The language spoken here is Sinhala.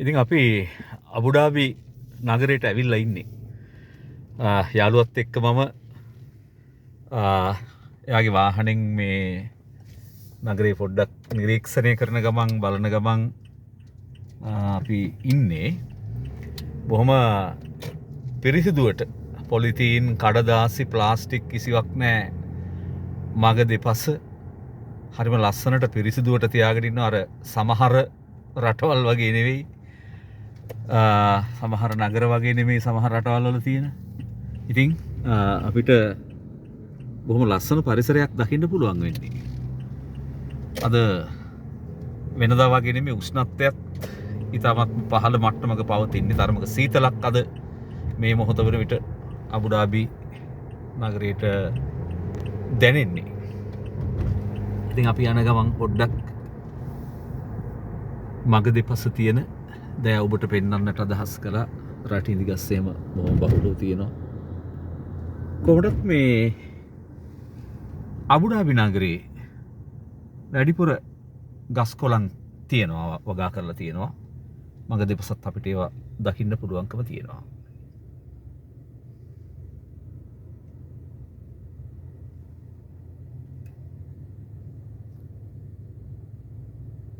ඉතින් අපි අබුඩාබි නගරයට ඇවිල්ලා ඉන්නේ. යාළුවත් එක්ක මම එයාගේ වාහනෙන් මේ නගරේ පොඩ්ඩක් නිරීක්ෂණය කරන ගමන් බලන ගමන් අපි ඉන්නේ. බොහොම පිරිසිදුවට පොලිතීන් කඩදාසි ප්ලාස්ටික් කිසිවක් නෑ මග දෙපස. හරිම ලස්සනට පිරිසිදුවට තියාගෙන ඉන්න අර සමහර රටවල් වගේ නෙවෙයි. සමහර නගර වගේ නෙමෙයි සමහර රටවල් වල තියෙන. ඉතින් අපිට බොහොම ලස්සන පරිසරයක් දකින්න පුළුවන් වෙන්නේ. අද වෙනදා වගේ නෙමෙයි උෂ්ණත්වයත් ඉතාමත් පහළ මට්ටමක පවතින්නේ. තරමක සීතලක් අද මේ මොහොත වන විට අබුඩාබි නගරයට දැනෙන්නේ. ඉතින් අපි යන ගමන් පොඩ්ඩක් මග දෙපස තියෙන දෑ ඔබට පෙන්වන්නට අදහස් කළා. රට ඉදිගස්සේම බොහොම බහුලව තියෙනවා. කොහොමදත් මේ අබුඩාබි නගරේ වැඩිපුර ගස් කොළන් තියෙනවා, වගා කරලා තියෙනවා. මග දෙපසත් අපිට ඒවා දකින්න පුළුවන්කම තියෙනවා.